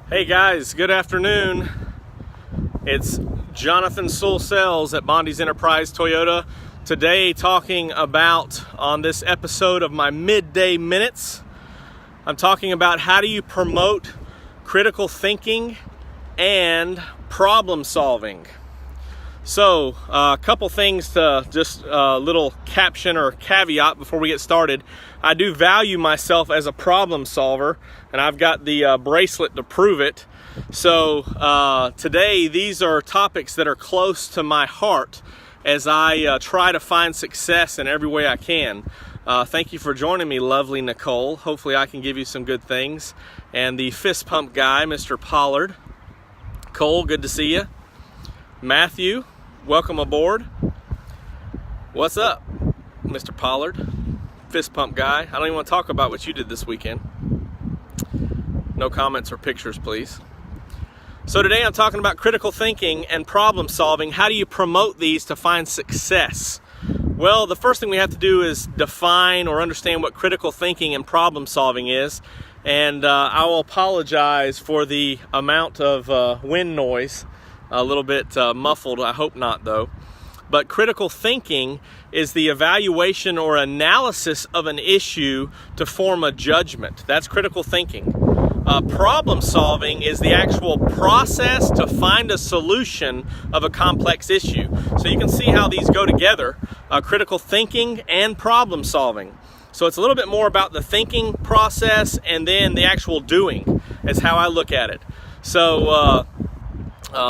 Hey guys, good afternoon. It's Jonathan Sewell at Bondi's Enterprise Toyota. Today talking about, on this episode of my Midday Minutes, I'm talking about how do you promote critical thinking and problem solving. So, a couple things to just a little caption or caveat before we get started. I do value myself as a problem solver, and I've got the bracelet to prove it. So, today these are topics that are close to my heart as I try to find success in every way I can. Thank you for joining me, lovely Nicole. Hopefully I can give you some good things. And the fist pump guy, Mr. Pollard. Cole, good to see you. Matthew, welcome aboard. What's up, Mr. Pollard? Fist pump guy. I don't even want to talk about what you did this weekend. No comments or pictures, please. So today I'm talking about critical thinking and problem solving. How do you promote these to find success? Well, the first thing we have to do is define or understand what critical thinking and problem solving is. And I will apologize for the amount of wind noise. A little bit muffled, I hope not though. But critical thinking is the evaluation or analysis of an issue to form a judgment. That's critical thinking. Problem solving is the actual process to find a solution of a complex issue. So you can see how these go together, critical thinking and problem solving. So it's a little bit more about the thinking process and then the actual doing is how I look at it. So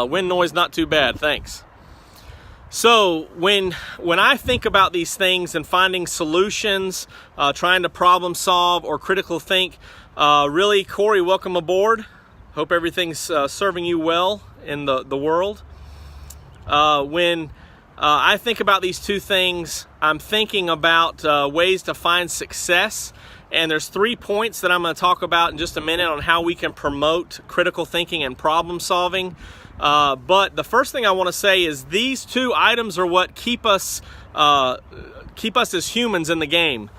wind noise not too bad, thanks. So when I think about these things and finding solutions, trying to problem solve or critical think, really, Corey, welcome aboard. Hope everything's serving you well in the world. When I think about these two things, I'm thinking about ways to find success. And there's 3 points that I'm going to talk about in just a minute on how we can promote critical thinking and problem solving. But the first thing I want to say is these two items are what keep us as humans in the game.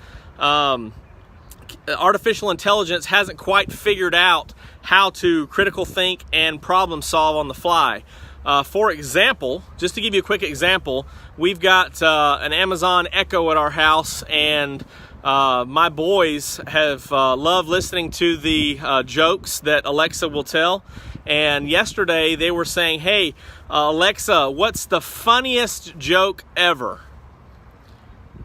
Artificial intelligence hasn't quite figured out how to critical think and problem solve on the fly. For example, just to give you a quick example, we've got an Amazon Echo at our house, and my boys have loved listening to the jokes that Alexa will tell. And yesterday they were saying, hey, Alexa, what's the funniest joke ever?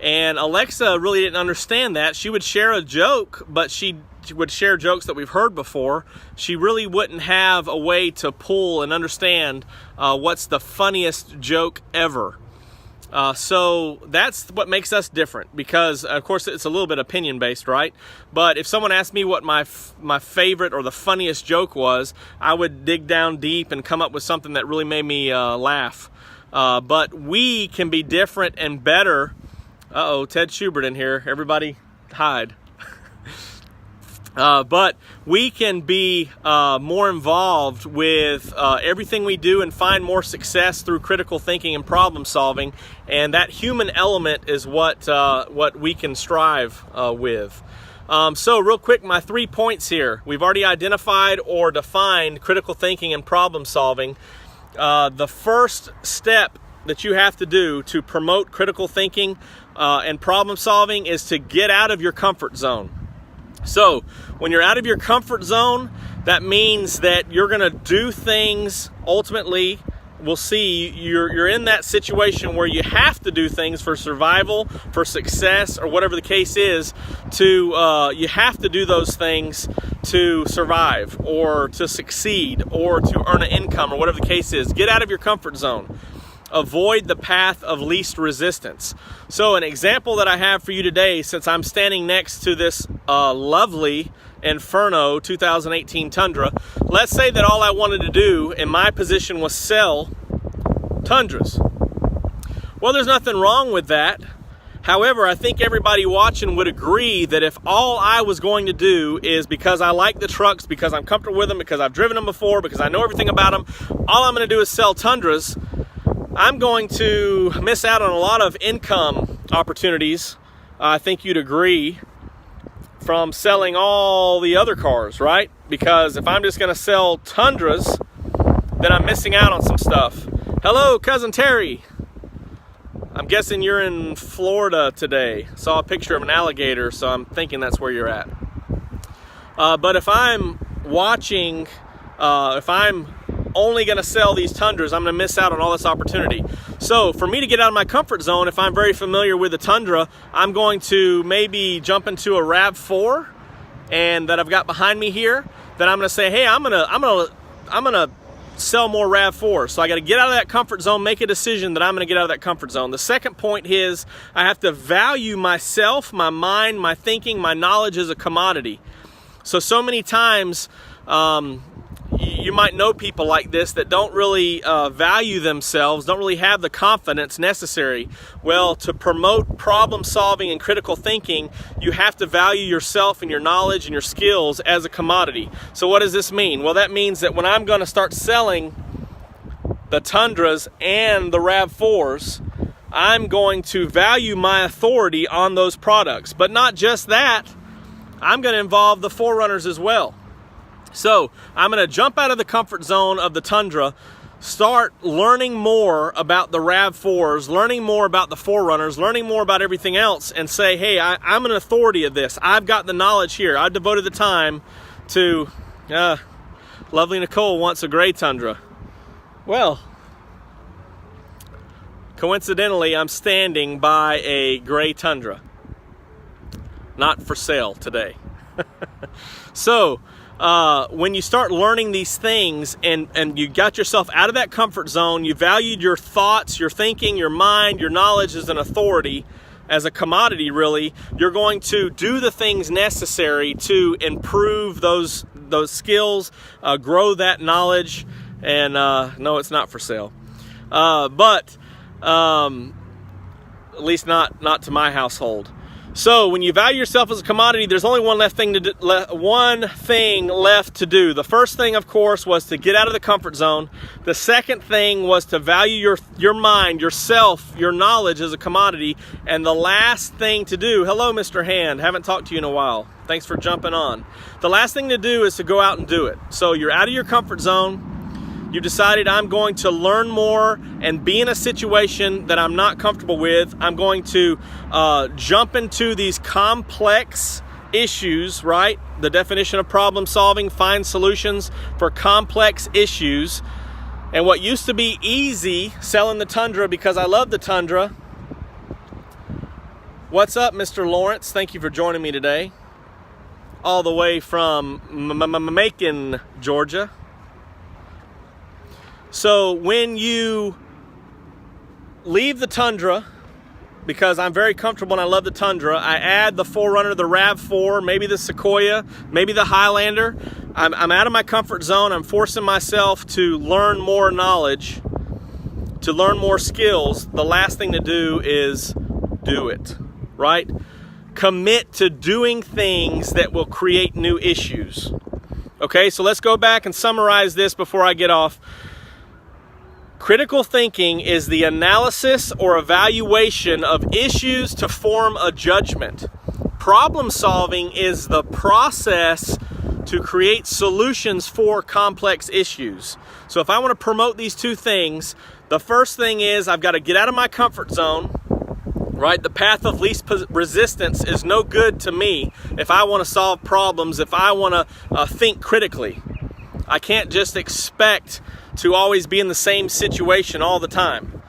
And Alexa really didn't understand that. She would share a joke, but she would share jokes that we've heard before. She really wouldn't have a way to pull and understand what's the funniest joke ever. So that's what makes us different, because of course it's a little bit opinion based, right? But if someone asked me what my favorite or the funniest joke was, I would dig down deep and come up with something that really made me laugh. But we can be different and better. Uh-oh, Ted Schubert in here. Everybody hide. But we can be more involved with everything we do and find more success through critical thinking and problem solving. And that human element is what we can strive with. So real quick, my 3 points here. We've already identified or defined critical thinking and problem solving. The first step that you have to do to promote critical thinking and problem solving is to get out of your comfort zone. So when you're out of your comfort zone, that means that you're going to do things. Ultimately, we'll see you're in that situation where you have to do things for survival, for success, or whatever the case is. You have to do those things to survive or to succeed or to earn an income or whatever the case is. Get out of your comfort zone. Avoid the path of least resistance. So an example that I have for you today, since I'm standing next to this lovely Inferno 2018 Tundra, let's say that all I wanted to do in my position was sell Tundras. Well, there's nothing wrong with that. However, I think everybody watching would agree that if all I was going to do is because I like the trucks, because I'm comfortable with them, because I've driven them before, because I know everything about them, all I'm going to do is sell Tundras, I'm going to miss out on a lot of income opportunities, I think you'd agree, from selling all the other cars, right? because if I'm just going to sell Tundras, then I'm missing out on some stuff. Hello, Cousin Terry. I'm guessing you're in Florida today. Saw a picture of an alligator, so I'm thinking that's where you're at. But if I'm watching, if I'm only going to sell these Tundras, I'm going to miss out on all this opportunity. So for me to get out of my comfort zone, if I'm very familiar with the Tundra, I'm going to maybe jump into a RAV4 and that I've got behind me here. Then I'm going to say, hey, I'm going to sell more RAV4. So I got to get out of that comfort zone, make a decision that I'm going to get out of that comfort zone. The second point is I have to value myself, my mind, my thinking, my knowledge as a commodity. So many times, you might know people like this that don't really value themselves, don't really have the confidence necessary. Well, to promote problem solving and critical thinking, you have to value yourself and your knowledge and your skills as a commodity. So what does this mean? Well, that means that when I'm going to start selling the Tundras and the RAV4s, I'm going to value my authority on those products. But not just that, I'm going to involve the 4Runners as well. So I'm going to jump out of the comfort zone of the Tundra, start learning more about the RAV4s, learning more about the 4Runners, learning more about everything else, and say, hey, I'm an authority of this. I've got the knowledge here. I've devoted the time to, lovely Nicole wants a gray Tundra. Well, coincidentally, I'm standing by a gray Tundra. Not for sale today. So, when you start learning these things and you got yourself out of that comfort zone, you valued your thoughts, your thinking, your mind, your knowledge as an authority, as a commodity really, you're going to do the things necessary to improve those skills, grow that knowledge, and no, it's not for sale. But at least not to my household. So when you value yourself as a commodity, there's only one thing left to do. The first thing, of course, was to get out of the comfort zone. The second thing was to value your mind, yourself, your knowledge as a commodity. And the last thing to do, hello, Mr. Hand, haven't talked to you in a while. Thanks for jumping on. The last thing to do is to go out and do it. So you're out of your comfort zone. You decided I'm going to learn more and be in a situation that I'm not comfortable with. I'm going to jump into these complex issues, right? The definition of problem solving, find solutions for complex issues. And what used to be easy, selling the Tundra because I love the Tundra. What's up, Mr. Lawrence? Thank you for joining me today. All the way from Macon, Georgia. So when you leave the Tundra, because I'm very comfortable and I love the Tundra, I add the 4Runner, the RAV4, maybe the Sequoia, maybe the Highlander. I'm out of my comfort zone. I'm forcing myself to learn more knowledge, to learn more skills. The last thing to do is do it, right? Commit to doing things that will create new issues. Okay, so let's go back and summarize this before I get off. Critical thinking is the analysis or evaluation of issues to form a judgment. Problem solving is the process to create solutions for complex issues. So if I want to promote these two things, the first thing is I've got to get out of my comfort zone, right? The path of least resistance is no good to me if I want to solve problems, if I want to think critically. I can't just expect to always be in the same situation all the time.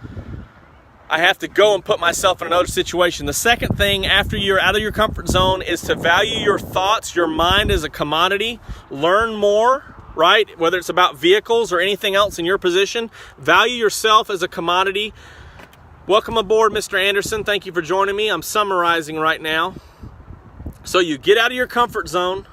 I have to go and put myself in another situation. The second thing after you're out of your comfort zone is to value your thoughts, your mind as a commodity. Learn more, right? Whether it's about vehicles or anything else in your position. Value yourself as a commodity. Welcome aboard, Mr. Anderson. Thank you for joining me. I'm summarizing right now. So you get out of your comfort zone.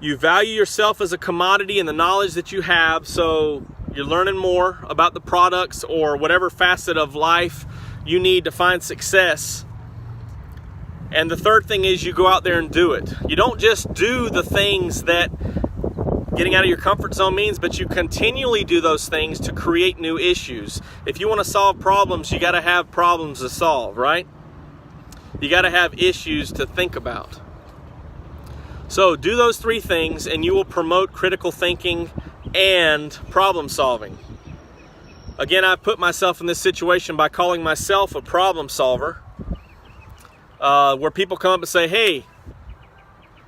You value yourself as a commodity and the knowledge that you have, so you're learning more about the products or whatever facet of life you need to find success. And the third thing is you go out there and do it. You don't just do the things that getting out of your comfort zone means, but you continually do those things to create new issues. If you want to solve problems, you got to have problems to solve, right? You got to have issues to think about. So do those three things and you will promote critical thinking and problem solving. Again, I put myself in this situation by calling myself a problem solver, where people come up and say, hey,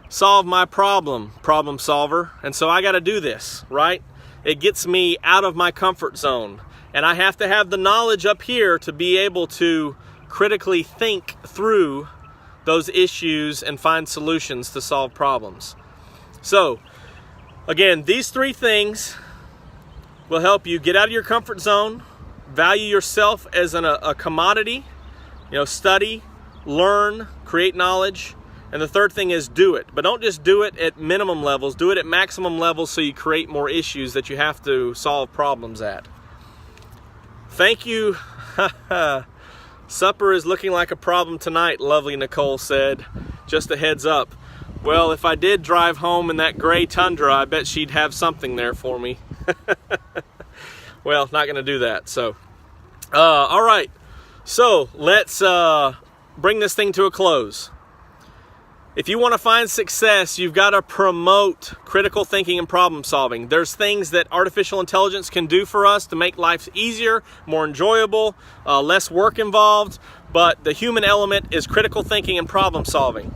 solve my problem, problem solver. And so I got to do this, right? It gets me out of my comfort zone. And I have to have the knowledge up here to be able to critically think through those issues and find solutions to solve problems. So, again, these three things will help you get out of your comfort zone, value yourself as a commodity, study, learn, create knowledge. And the third thing is do it. But don't just do it at minimum levels, do it at maximum levels so you create more issues that you have to solve problems at. Thank you. Supper is looking like a problem tonight, lovely Nicole said. Just a heads up. Well, if I did drive home in that gray Tundra, I bet she'd have something there for me. Well, not going to do that. So, all right. So let's bring this thing to a close. If you want to find success, you've got to promote critical thinking and problem solving. There's things that artificial intelligence can do for us to make life easier, more enjoyable, less work involved, but the human element is critical thinking and problem solving.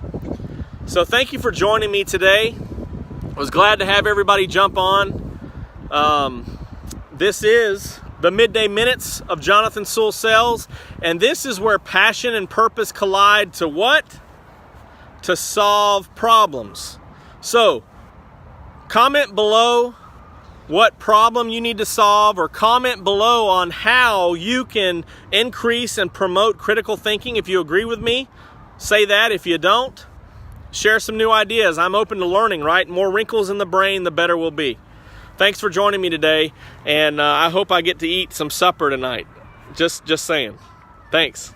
So thank you for joining me today. I was glad to have everybody jump on. This is the Midday Minutes of Jonathan Sewell Sales, and this is where passion and purpose collide to what? To solve problems. So, comment below what problem you need to solve, or comment below on how you can increase and promote critical thinking. If you agree with me, say that. If you don't, share some new ideas. I'm open to learning, right? More wrinkles in the brain, the better we'll be. Thanks for joining me today, and I hope I get to eat some supper tonight. Just saying. Thanks.